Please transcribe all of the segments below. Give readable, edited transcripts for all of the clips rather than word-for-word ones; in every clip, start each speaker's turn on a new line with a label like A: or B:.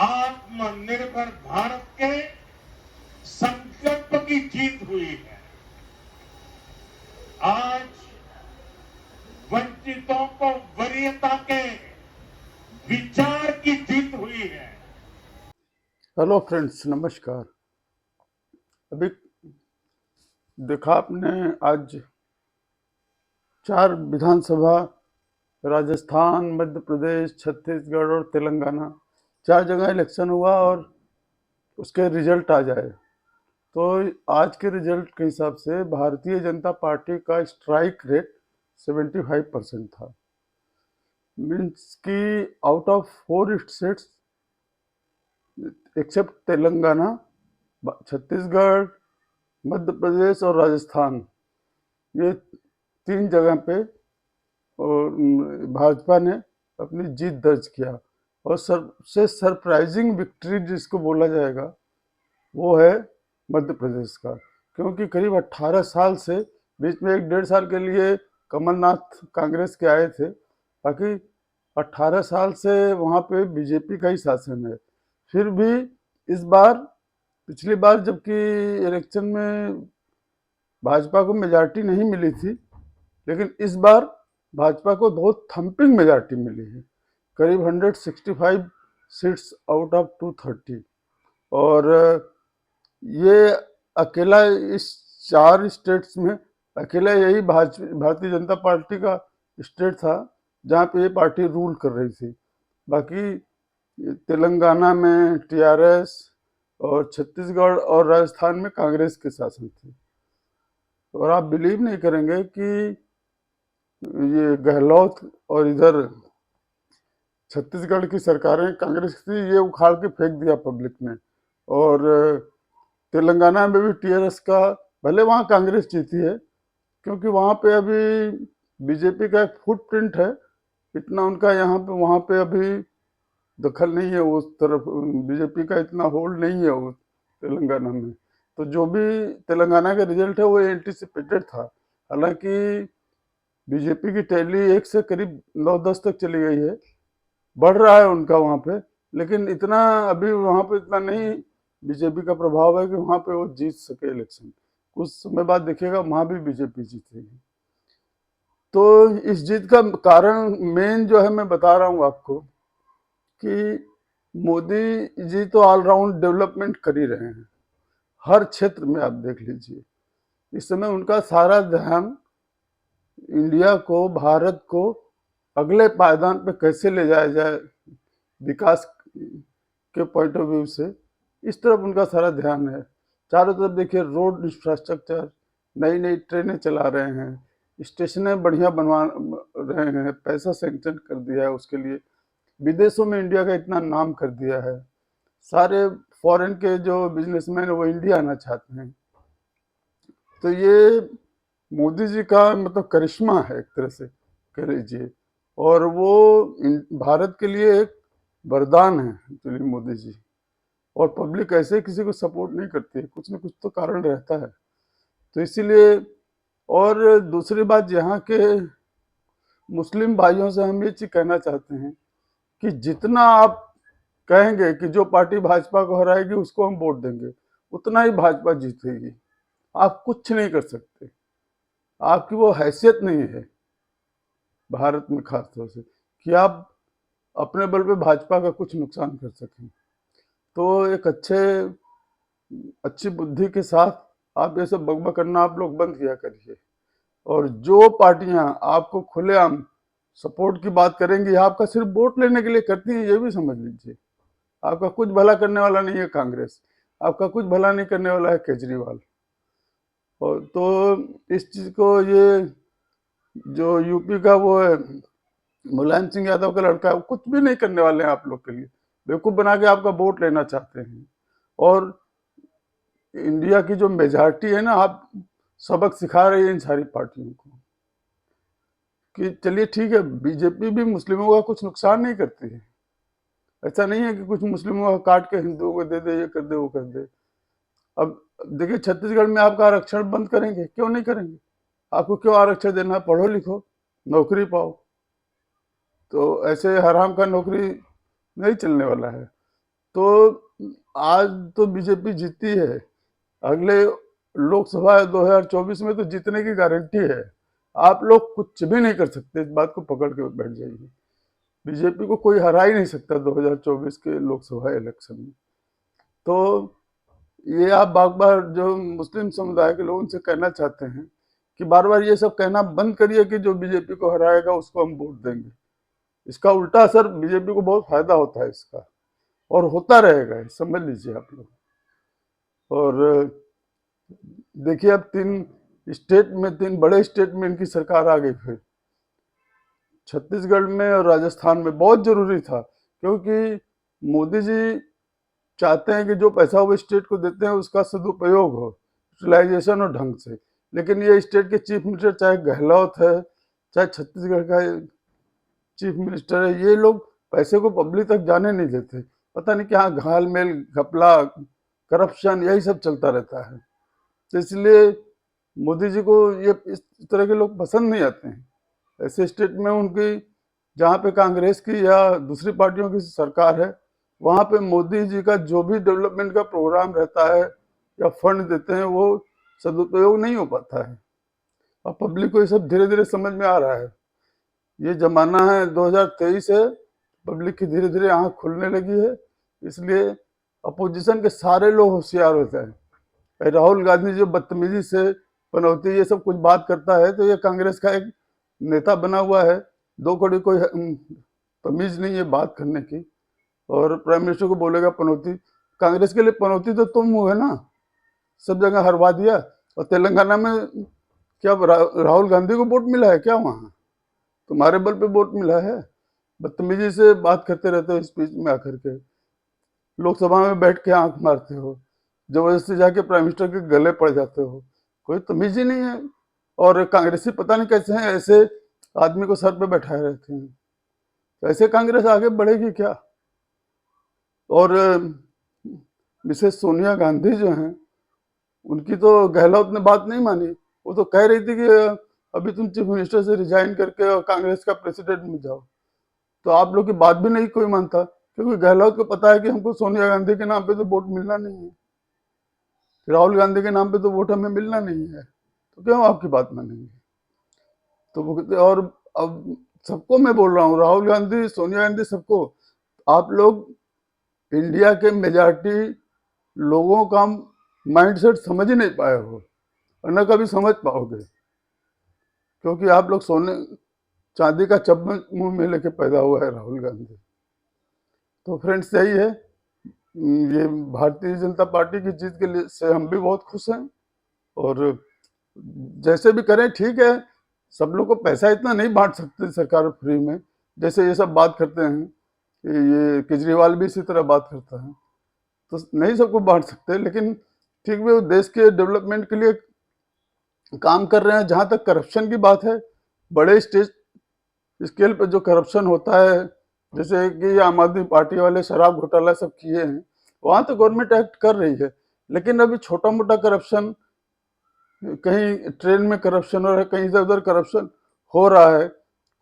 A: आत्मनिर्भर भारत के संकल्प की जीत हुई है। आज वंचितों को वरीयता के विचार की जीत हुई है।
B: हेलो फ्रेंड्स, नमस्कार। अभी देखा आपने आज 4 विधानसभा, राजस्थान, मध्य प्रदेश, छत्तीसगढ़ और तेलंगाना, 4 जगह इलेक्शन हुआ और उसके रिजल्ट आ जाए। तो आज के रिजल्ट के हिसाब से भारतीय जनता पार्टी का स्ट्राइक रेट 75% था। मीन्स कि out of 4 states except Telangana, Chhattisgarh, Madhya Pradesh और राजस्थान, ये 3 जगह पे भाजपा ने अपनी जीत दर्ज किया। और सबसे सरप्राइजिंग विक्ट्री जिसको बोला जाएगा वो है मध्य प्रदेश का, क्योंकि करीब 18 साल से, बीच में 1-1.5 साल के लिए कमलनाथ कांग्रेस के आए थे, बाकी 18 साल से वहाँ पे बीजेपी का ही शासन है। फिर भी इस बार, पिछली बार जबकि इलेक्शन में भाजपा को मेजॉरिटी नहीं मिली थी, लेकिन इस बार भाजपा को बहुत थम्पिंग मेजॉरिटी मिली है, करीब 165 सीट्स आउट ऑफ 230। और ये अकेला इस 4 स्टेट्स में अकेला यही भारतीय जनता पार्टी का स्टेट था जहाँ पे ये पार्टी रूल कर रही थी। बाकी तेलंगाना में टीआरएस और छत्तीसगढ़ और राजस्थान में कांग्रेस के शासन थी। और आप बिलीव नहीं करेंगे कि ये गहलोत और इधर छत्तीसगढ़ की सरकारें कांग्रेस की, ये उखाड़ के फेंक दिया पब्लिक ने। और तेलंगाना में भी टीआरएस का, भले वहाँ कांग्रेस जीती है क्योंकि वहाँ पे अभी बीजेपी का एक फुटप्रिंट है, इतना उनका यहाँ पे वहाँ पे अभी दखल नहीं है, उस तरफ बीजेपी का इतना होल्ड नहीं है उस तेलंगाना में। तो जो भी तेलंगाना का रिजल्ट है वो एंटिसिपेटेड था। हालांकि बीजेपी की टैली 1 से करीब 9-10 तक चली गई है, बढ़ रहा है उनका वहाँ पे, लेकिन इतना अभी वहाँ पे इतना नहीं बीजेपी का प्रभाव है कि वहाँ पे वो जीत सके इलेक्शन। कुछ समय बाद देखिएगा वहाँ भी बीजेपी जीतेगी। तो इस जीत का कारण मेन जो है मैं बता रहा हूँ आपको कि मोदी जी तो ऑलराउंड डेवलपमेंट कर ही रहे हैं, हर क्षेत्र में आप देख लीजिए। इस समय उनका सारा ध्यान इंडिया को, भारत को अगले पायदान पे कैसे ले जाया जाए विकास के पॉइंट ऑफ व्यू से, इस तरफ उनका सारा ध्यान है। चारों तरफ देखिए, रोड इंफ्रास्ट्रक्चर, नई नई ट्रेनें चला रहे हैं, स्टेशनें बढ़िया बनवा रहे हैं, पैसा सेंक्शन कर दिया है उसके लिए, विदेशों में इंडिया का इतना नाम कर दिया है, सारे फॉरेन के जो बिजनेसमैन है वो इंडिया आना चाहते हैं। तो ये मोदी जी का मतलब करिश्मा है एक तरह से कह लीजिए, और वो भारत के लिए एक वरदान है एक्चुअली मोदी जी। और पब्लिक ऐसे किसी को सपोर्ट नहीं करती है, कुछ ना कुछ तो कारण रहता है। तो इसीलिए, और दूसरी बात, यहाँ के मुस्लिम भाइयों से हम ये चीज कहना चाहते हैं कि जितना आप कहेंगे कि जो पार्टी भाजपा को हराएगी उसको हम वोट देंगे, उतना ही भाजपा जीतेगी। आप कुछ नहीं कर सकते, आपकी वो हैसियत नहीं है भारत में खासतौर से कि आप अपने बल पे भाजपा का कुछ नुकसान कर सकें। तो एक अच्छी बुद्धि के साथ आप ये सब बकबक करना आप लोग बंद किया करिए। और जो पार्टियां आपको खुलेआम सपोर्ट की बात करेंगी, आपका सिर्फ वोट लेने के लिए करती हैं, ये भी समझ लीजिए। आपका कुछ भला करने वाला नहीं है कांग्रेस, आपका कुछ भला नहीं करने वाला है केजरीवाल। और तो इस चीज को, ये जो यूपी का वो है मुलायम सिंह यादव का लड़का है, वो कुछ भी नहीं करने वाले हैं आप लोग के लिए, बेवकूफ बना के आपका वोट लेना चाहते हैं। और इंडिया की जो मेजॉरिटी है ना, आप सबक सिखा रही है इन सारी पार्टियों को कि चलिए ठीक है, बीजेपी भी मुस्लिमों का कुछ नुकसान नहीं करती है, ऐसा नहीं है कि कुछ मुस्लिमों का काट के हिंदुओं को दे दे, ये कर दे वो कर दे। अब देखिए, छत्तीसगढ़ में आपका आरक्षण बंद करेंगे, क्यों नहीं करेंगे? आपको क्यों आरक्षण देना है? पढ़ो लिखो, नौकरी पाओ। तो ऐसे हराम का नौकरी नहीं चलने वाला है। तो आज तो बीजेपी जीती है, अगले लोकसभा 2024 में तो जीतने की गारंटी है। आप लोग कुछ भी नहीं कर सकते, इस बात को पकड़ के बैठ जाइए। बीजेपी को कोई हरा ही नहीं सकता 2024 के लोकसभा इलेक्शन में। तो ये आप बार बार जो मुस्लिम समुदाय के लोगों से कहना चाहते हैं कि बार बार ये सब कहना बंद करिए कि जो बीजेपी को हराएगा उसको हम वोट देंगे। इसका उल्टा असर बीजेपी को बहुत फायदा होता है इसका, और होता रहेगा, समझ लीजिए आप लोग। और देखिए अब 3 बड़े स्टेट में इनकी सरकार आ गई। फिर छत्तीसगढ़ में और राजस्थान में बहुत जरूरी था, क्योंकि मोदी जी चाहते हैं कि जो पैसा वो स्टेट को देते हैं उसका सदुपयोग हो, यूटिलाइजेशन और ढंग से। लेकिन ये स्टेट के चीफ मिनिस्टर, चाहे गहलोत है, चाहे छत्तीसगढ़ का चीफ मिनिस्टर है, ये लोग पैसे को पब्लिक तक जाने नहीं देते। पता नहीं क्या घालमेल, घपला, करप्शन, यही सब चलता रहता है। तो इसलिए मोदी जी को ये इस तरह के लोग पसंद नहीं आते हैं। ऐसे स्टेट में उनकी, जहाँ पे कांग्रेस की या दूसरी पार्टियों की सरकार है, वहाँ पे मोदी जी का जो भी डेवलपमेंट का प्रोग्राम रहता है या फंड देते हैं वो सदुपयोग नहीं हो पाता है। और पब्लिक को ये सब धीरे धीरे समझ में आ रहा है। ये जमाना है 2023 है, पब्लिक की धीरे धीरे आंख खुलने लगी है। इसलिए अपोजिशन के सारे लोग होशियार होते हैं। राहुल गांधी जो बदतमीजी से, पनौती, ये सब कुछ बात करता है, तो ये कांग्रेस का एक नेता बना हुआ है। दो कड़ी कोई तमीज नहीं है बात करने की, और प्राइम मिनिस्टर को बोलेगा पनौती। कांग्रेस के लिए पनौती तो तुम हुए ना, सब जगह हरवा दिया। और तेलंगाना में क्या राहुल गांधी को वोट मिला है क्या? वहाँ तुम्हारे बल पे वोट मिला है। बदतमीजी से बात करते रहते हो स्पीच में आकर के, लोकसभा में बैठ के आंख मारते हो, जबरदस्ती जाके प्राइम मिनिस्टर के गले पड़ जाते हो, कोई तमीज ही नहीं है। और कांग्रेसी पता नहीं कैसे हैं, ऐसे आदमी को सर पे बैठाए रहते हैं। तो ऐसे कांग्रेस आगे बढ़ेगी क्या? और मिसेस सोनिया गांधी जो हैं, उनकी तो गहलोत ने बात नहीं मानी। वो तो कह रही थी कि अभी तुम चीफ मिनिस्टर से रिजाइन करके और कांग्रेस का प्रेसिडेंट बन जाओ। तो आप लोग की बात भी नहीं कोई मानता, क्योंकि गहलोत को पता है कि हमको सोनिया गांधी के नाम पे तो वोट मिलना नहीं है, राहुल गांधी के नाम पे तो वोट हमें मिलना नहीं है, तो क्यों आपकी बात मानेंगे? तो वो कहते, और अब सबको मैं बोल रहा हूँ, राहुल गांधी, सोनिया गांधी, सबको, आप लोग इंडिया के मेजॉरिटी लोगों का माइंडसेट समझ ही नहीं पाए हो, और न कभी समझ पाओगे, क्योंकि आप लोग सोने चांदी का चम्मच मुंह में लेके पैदा हुआ है राहुल गांधी। तो फ्रेंड्स यही है, ये भारतीय जनता पार्टी की जीत के लिए से हम भी बहुत खुश हैं। और जैसे भी करें ठीक है, सब लोग को पैसा इतना नहीं बांट सकते सरकार फ्री में, जैसे ये सब बात करते हैं। ये केजरीवाल भी इसी तरह बात करता है, तो नहीं सबको बांट सकते, लेकिन ठीक भी, वो देश के डेवलपमेंट के लिए काम कर रहे हैं। जहाँ तक करप्शन की बात है, बड़े स्केल पर जो करप्शन होता है, जैसे कि आम आदमी पार्टी वाले शराब घोटाला सब किए हैं, वहाँ तो गवर्नमेंट एक्ट कर रही है। लेकिन अभी छोटा मोटा करप्शन, कहीं ट्रेन में करप्शन हो रहा है, कहीं इधर उधर करप्शन हो रहा है,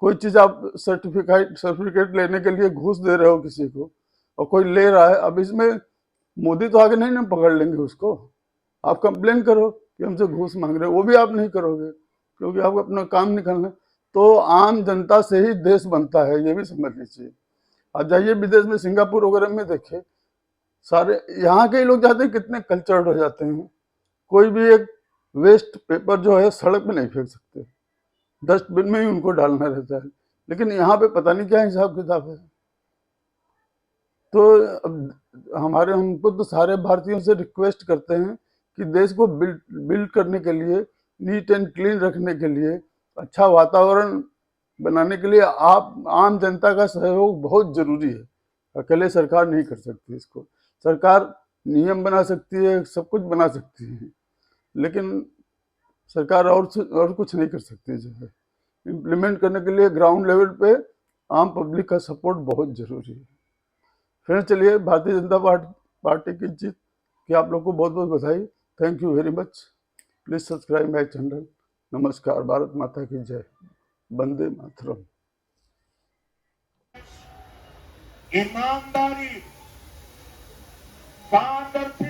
B: कोई चीज आप सर्टिफिकेट लेने के लिए घूस दे रहे हो किसी को, और कोई ले रहा है, अब इसमें मोदी तो आगे नहीं ना पकड़ लेंगे उसको। आप कंप्लेन करो कि हमसे घूस मांग रहे हो, वो भी आप नहीं करोगे, क्योंकि आपको अपना काम निकालना है। तो आम जनता से ही देश बनता है, ये भी समझ लीजिए। आप जाइए विदेश में, सिंगापुर वगैरह में देखिए, सारे यहाँ के लोग जाते हैं कितने कल्चर्ड हो जाते हैं। कोई भी एक वेस्ट पेपर जो है सड़क पे नहीं फेंक सकते, डस्टबिन में ही उनको डालना रहता है। लेकिन यहाँ पे पता नहीं क्या हिसाब किताब है। तो अब हमको तो सारे भारतीयों से रिक्वेस्ट करते हैं कि देश को बिल्ड करने के लिए, नीट एंड क्लीन रखने के लिए, अच्छा वातावरण बनाने के लिए आप आम जनता का सहयोग बहुत जरूरी है। अकेले सरकार नहीं कर सकती इसको। सरकार नियम बना सकती है, सब कुछ बना सकती है, लेकिन सरकार और कुछ नहीं कर सकती। जो है इम्प्लीमेंट करने के लिए ग्राउंड लेवल पे आम पब्लिक का सपोर्ट बहुत जरूरी है। फिर चलिए, भारतीय जनता पार्टी की जीत की आप लोग को बहुत बहुत बधाई। Thank you very much. Please subscribe my channel. नमस्कार। भारत माता की जय। वंदे मातरम।
A: ईमानदारी पारदर्शी